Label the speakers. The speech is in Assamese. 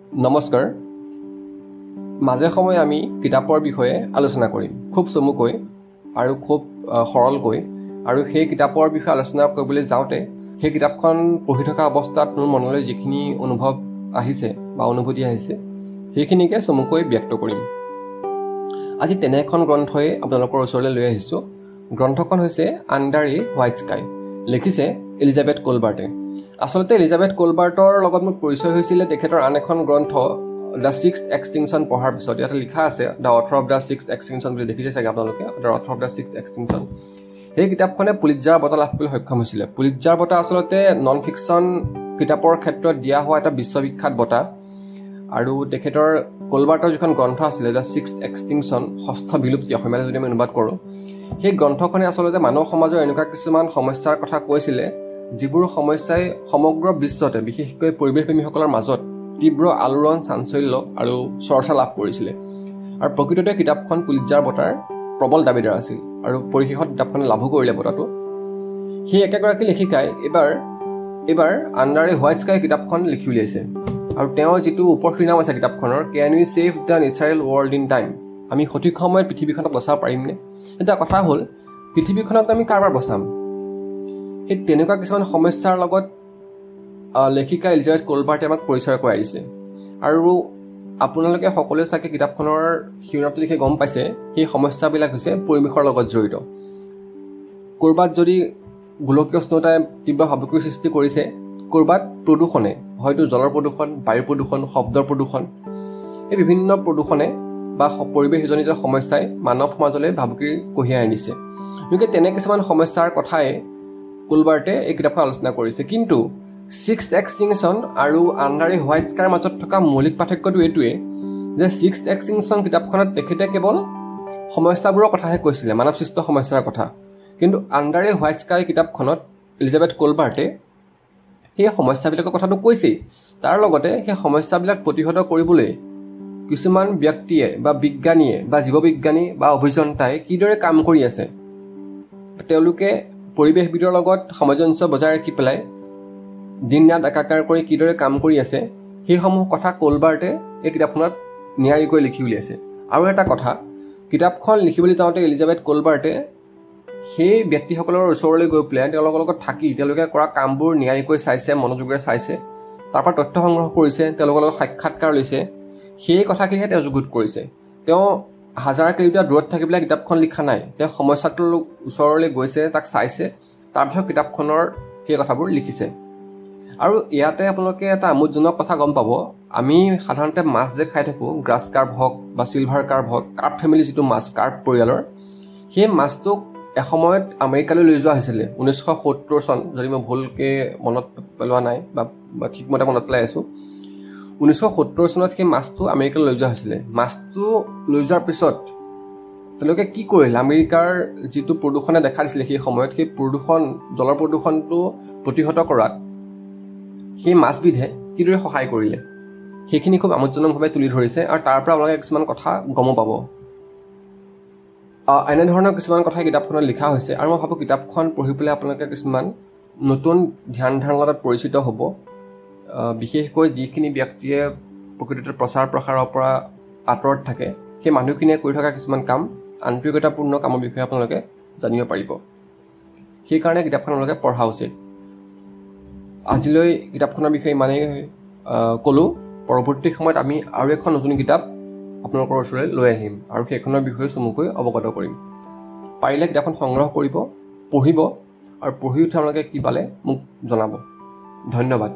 Speaker 1: নমস্কাৰ মাজে সময়ে আমি কিতাপৰ বিষয়ে আলোচনা কৰিম খুব চমুকৈ আৰু খুব সৰলকৈ আৰু সেই কিতাপৰ বিষয়ে আলোচনা কৰিবলৈ যাওঁতে সেই কিতাপখন পঢ়ি থকা অৱস্থাত মোৰ মনলৈ যিখিনি অনুভৱ আহিছে বা অনুভূতি আহিছে সেইখিনিকে চমুকৈ ব্যক্ত কৰিম। আজি তেনে এখন গ্ৰন্থই আপোনালোকৰ ওচৰলৈ লৈ আহিছোঁ। গ্ৰন্থখন হৈছে আণ্ডাৰ এ হোৱাইট স্কাই, লিখিছে এলিজাবেথ কোলবাৰ্টে। আচলতে এলিজাবেথ কোলবাৰ্টৰ লগত মোৰ পৰিচয় হৈছিলে তেখেতৰ আন এখন গ্ৰন্থ দ্য ছিক্সথ এক্সটিংশ্যন পঢ়াৰ পিছত। ইয়াতে লিখা আছে the author of the sixth extinction বুলি দেখিছে চাগে আপোনালোকে, the author of the sixth extinction. সেই কিতাপখনে পুলিটজাৰ বঁটা লাভ কৰিবলৈ সক্ষম হৈছিলে। পুলিটজাৰ বঁটা আচলতে নন ফিকশ্যন কিতাপৰ ক্ষেত্ৰত দিয়া হোৱা এটা বিশ্ববিখ্যাত বঁটা। আৰু তেখেতৰ কোলবাৰ্টৰ যিখন গ্ৰন্থ আছিলে দ্য ছিক্সথ এক্সটিংশ্যন, ষষ্ঠ বিলুপ্তি অসমীয়ালৈ যদি আমি অনুবাদ কৰোঁ, সেই গ্ৰন্থখনে আচলতে মানৱ সমাজৰ এনেকুৱা কিছুমান সমস্যাৰ কথা কৈছিলে যিবোৰ সমস্যাই সমগ্ৰ বিশ্বতে বিশেষকৈ পৰিৱেশপ্ৰেমীসকলৰ মাজত তীব্ৰ আলোড়ন, চাঞ্চল্য আৰু চৰ্চা লাভ কৰিছিলে। আৰু প্ৰকৃততে কিতাপখন পুলিটজাৰ বঁটাৰ প্ৰবল দাবীদাৰ আছিল আৰু পৰিশেষত কিতাপখনে লাভো কৰিলে বঁটাটো। সেই একেগৰাকী লেখিকাই এইবাৰ আণ্ডাৰ এ হোৱাইট স্কাই কিতাপখন লিখি উলিয়াইছে। আৰু তেওঁৰ যিটো ওপৰ শিৰোনাম আছে কিতাপখনৰ, can we save the natural world in time, আমি সঠিক সময়ত পৃথিৱীখনক বচাব পাৰিমনে? এটা কথা হ'ল, পৃথিৱীখনক আমি কাৰোবাৰ বচাম? সেই তেনেকুৱা কিছুমান সমস্যাৰ লগত লেখিকা এলিজাবেথ কোলবাৰ্টে আমাক পৰিচয় কৰাই দিছে। আৰু আপোনালোকে সকলোৱে চাগে কিতাপখনৰ শিৰোনামটো লিখি গম পাইছে, সেই সমস্যাবিলাক হৈছে পৰিৱেশৰ লগত জড়িত। ক'ৰবাত যদি গোলকীয় উষ্ণতাই তীব্ৰ ভাবুকিৰ সৃষ্টি কৰিছে, ক'ৰবাত প্ৰদূষণে, হয়তো জলৰ প্ৰদূষণ, বায়ু প্ৰদূষণ, শব্দৰ প্ৰদূষণ, এই বিভিন্ন প্ৰদূষণে বা পৰিৱেশজনিত সমস্যাই মানৱ সমাজলৈ ভাবুকি কঢ়িয়াই আনিছে। গতিকে তেনে কিছুমান সমস্যাৰ কথাই কোলবাৰ্টে এই কিতাপখন আলোচনা কৰিছে। কিন্তু ছিক্সথ এক্সটিংশ্যন আৰু আণ্ডাৰ এ হোৱাইট স্কাইৰ মাজত থকা মৌলিক পাৰ্থক্যটো এইটোৱে যে ছিক্সথ এক্সটিংশ্যন কিতাপখনত তেখেতে কেৱল সমস্যাবোৰৰ কথাহে কৈছিলে, মানৱ সৃষ্ট সমস্যাৰ কথা। কিন্তু আণ্ডাৰ এ হোৱাইট স্কাই কিতাপখনত এলিজাবেথ কোলবাৰ্টে সেই সমস্যাবিলাকৰ কথাটো কৈছেই, তাৰ লগতে সেই সমস্যাবিলাক প্ৰতিহত কৰিবলৈ কিছুমান ব্যক্তিয়ে বা বিজ্ঞানীয়ে বা জীৱবিজ্ঞানী বা অভিযন্তাই কিদৰে কাম কৰি আছে, তেওঁলোকে পৰিৱেশবিদৰ লগত সামঞ্জস্য বজাই ৰাখি পেলাই দিন ৰাত একাকাৰ কৰি কিদৰে কাম কৰি আছে, সেইসমূহ কথা কোলবাৰ্টে এই কিতাপখনত নিয়াৰিকৈ লিখি উলিয়াইছে। আৰু এটা কথা, কিতাপখন লিখিবলৈ যাওঁতে এলিজাবেথ কোলবাৰ্টে সেই ব্যক্তিসকলৰ ওচৰলৈ গৈ পেলাই তেওঁলোকৰ লগত থাকি তেওঁলোকে কৰা কামবোৰ নিয়াৰিকৈ চাইছে, মনোযোগেৰে চাইছে, তাৰপৰা তথ্য সংগ্ৰহ কৰিছে, তেওঁলোকৰ লগত সাক্ষাৎকাৰ লৈছে। সেই কথাখিনিহে তেওঁ যুগুত কৰিছে। তেওঁ হাজাৰ কিলোমিটাৰ দূৰত থাকি পেলাই কিতাপখন লিখা নাই, তেওঁ সমস্যাটোৰ ওচৰলৈ গৈছে, তাক চাইছে, তাৰপিছত কিতাপখনৰ সেই কথাবোৰ লিখিছে। আৰু ইয়াতে আপোনালোকে এটা আমোদজনক কথা গম পাব, আমি সাধাৰণতে মাছ যে খাই থাকোঁ, গ্ৰাছ কাৰ্প হওক বা চিলভাৰ কাৰ্প হওক, কাৰ্প ফেমিলি যিটো মাছ, কাৰ্প পৰিয়ালৰ, সেই মাছটোক এসময়ত আমেৰিকালৈ লৈ যোৱা হৈছিলে 1970 চন, যদি মই ভুলকৈ মনত পেলোৱা নাই বা ঠিকমতে মনত পেলাই আছোঁ। 1970 চনত সেই মাছটো আমেৰিকালৈ লৈ যোৱা হৈছিলে। মাছটো লৈ যোৱাৰ পিছত তেওঁলোকে কি কৰিলে, আমেৰিকাৰ যিটো প্ৰদূষণে দেখা দিছিলে সেই সময়ত, সেই প্ৰদূষণ, জলৰ প্ৰদূষণটো প্ৰতিহত কৰাত সেই মাছবিধে কিদৰে সহায় কৰিলে, সেইখিনি খুব আমোদজনকভাৱে তুলি ধৰিছে। আৰু তাৰ পৰা আপোনালোকে কিছুমান কথা গমো পাব। এনেধৰণৰ কিছুমান কথা কিতাপখনত লিখা হৈছে। আৰু মই ভাবোঁ কিতাপখন পঢ়ি পেলাই আপোনালোকে কিছুমান নতুন ধ্যান ধাৰণাৰ লগত পৰিচিত হ'ব। বিশেষকৈ যিখিনি ব্যক্তিয়ে প্ৰকৃততে প্ৰচাৰ প্ৰসাৰৰ পৰা আঁতৰত থাকে, সেই মানুহখিনিয়ে কৰি থকা কিছুমান কাম, আন্তৰিকতাপূৰ্ণ কামৰ বিষয়ে আপোনালোকে জানিব পাৰিব। সেইকাৰণে কিতাপখন আপোনালোকে পঢ়া উচিত। আজিলৈ কিতাপখনৰ বিষয়ে ইমানেই ক'লোঁ। পৰৱৰ্তী সময়ত আমি আৰু এখন নতুন কিতাপ আপোনালোকৰ ওচৰলৈ লৈ আহিম আৰু সেইখনৰ বিষয়ে চমুকৈ অৱগত কৰিম। পাৰিলে কিতাপখন সংগ্ৰহ কৰিব, পঢ়িব, আৰু পঢ়ি উঠি আপোনালোকে কি পালে মোক জনাব। ধন্যবাদ।